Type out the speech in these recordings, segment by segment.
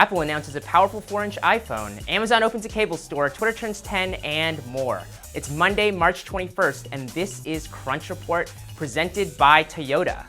Apple announces a powerful 4-inch iPhone, Amazon opens a cable store, Twitter turns 10, and more. It's Monday, March 21st, and this is Crunch Report, presented by Toyota.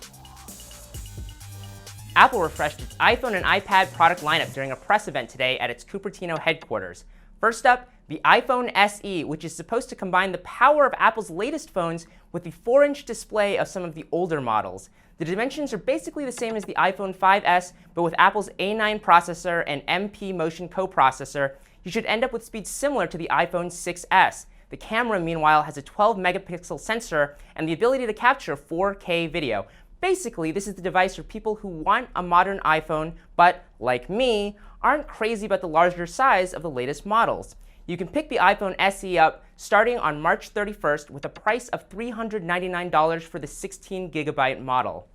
Apple refreshed its iPhone and iPad product lineup during a press event today at its Cupertino headquarters. First up, the iPhone SE, which is supposed to combine the power of Apple's latest phones with the 4-inch display of some of the older models. The dimensions are basically the same as the iPhone 5S, but with Apple's A9 processor and MP Motion coprocessor, you should end up with speeds similar to the iPhone 6S. The camera, meanwhile, has a 12-megapixel sensor and the ability to capture 4K video. Basically, this is the device for people who want a modern iPhone, but, like me, aren't crazy about the larger size of the latest models. You can pick the iPhone SE up starting on March 31st with a price of $399 for the 16GB model.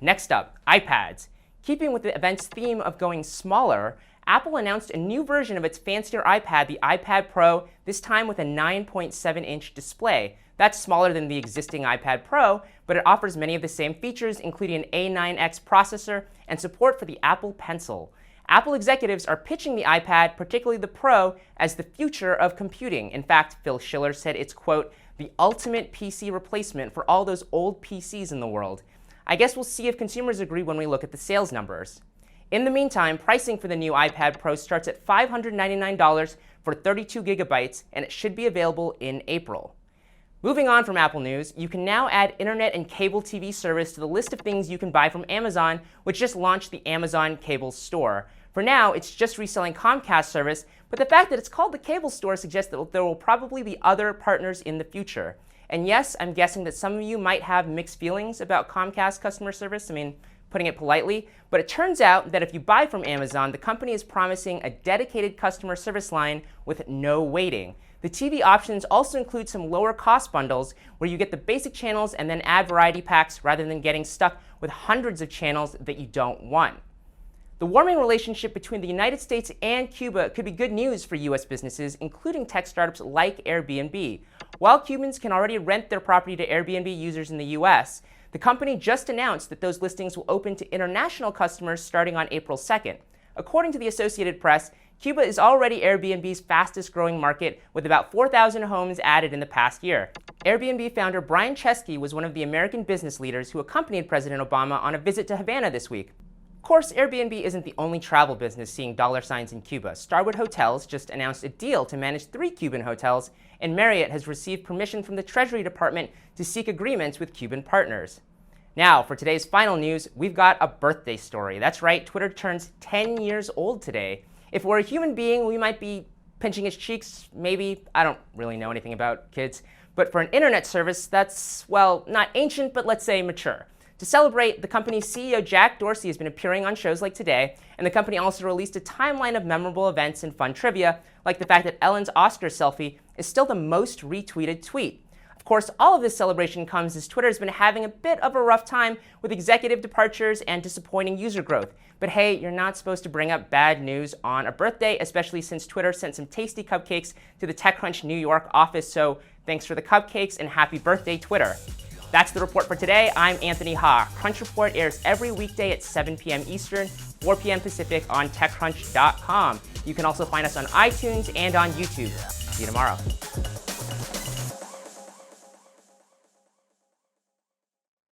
Next up, iPads. Keeping with the event's theme of going smaller, Apple announced a new version of its fancier iPad, the iPad Pro, this time with a 9.7-inch display. That's smaller than the existing iPad Pro, but it offers many of the same features, including an A9X processor and support for the Apple Pencil. Apple executives are pitching the iPad, particularly the Pro, as the future of computing. In fact, Phil Schiller said it's, quote, the ultimate PC replacement for all those old PCs in the world. I guess we'll see if consumers agree when we look at the sales numbers. In the meantime, pricing for the new iPad Pro starts at $599 for 32 gigabytes, and it should be available in April. Moving on from Apple News, you can now add internet and cable TV service to the list of things you can buy from Amazon, which just launched the Amazon Cable Store. For now, it's just reselling Comcast service, but the fact that it's called the Cable Store suggests that there will probably be other partners in the future. And yes, I'm guessing that some of you might have mixed feelings about Comcast customer service, putting it politely, but it turns out that if you buy from Amazon, the company is promising a dedicated customer service line with no waiting. The TV options also include some lower cost bundles where you get the basic channels and then add variety packs rather than getting stuck with hundreds of channels that you don't want. The warming relationship between the United States and Cuba could be good news for US businesses, including tech startups like Airbnb. While Cubans can already rent their property to Airbnb users in the US, the company just announced that those listings will open to international customers starting on April 2nd. According to the Associated Press, Cuba is already Airbnb's fastest growing market, with about 4,000 homes added in the past year. Airbnb founder Brian Chesky was one of the American business leaders who accompanied President Obama on a visit to Havana this week. Of course, Airbnb isn't the only travel business seeing dollar signs in Cuba. Starwood Hotels just announced a deal to manage 3 Cuban hotels, and Marriott has received permission from the Treasury Department to seek agreements with Cuban partners. Now, for today's final news, we've got a birthday story. That's right, Twitter turns 10 years old today. If we're a human being, we might be pinching its cheeks, maybe. I don't really know anything about kids. But for an internet service, that's, well, not ancient, but let's say mature. To celebrate, the company's CEO Jack Dorsey has been appearing on shows like Today, and the company also released a timeline of memorable events and fun trivia, like the fact that Ellen's Oscar selfie is still the most retweeted tweet. Of course, all of this celebration comes as Twitter has been having a bit of a rough time with executive departures and disappointing user growth. But hey, you're not supposed to bring up bad news on a birthday, especially since Twitter sent some tasty cupcakes to the TechCrunch New York office, so thanks for the cupcakes and happy birthday, Twitter. That's the report for today. I'm Anthony Ha. Crunch Report airs every weekday at 7 p.m. Eastern, 4 p.m. Pacific on TechCrunch.com. You can also find us on iTunes and on YouTube. See you tomorrow.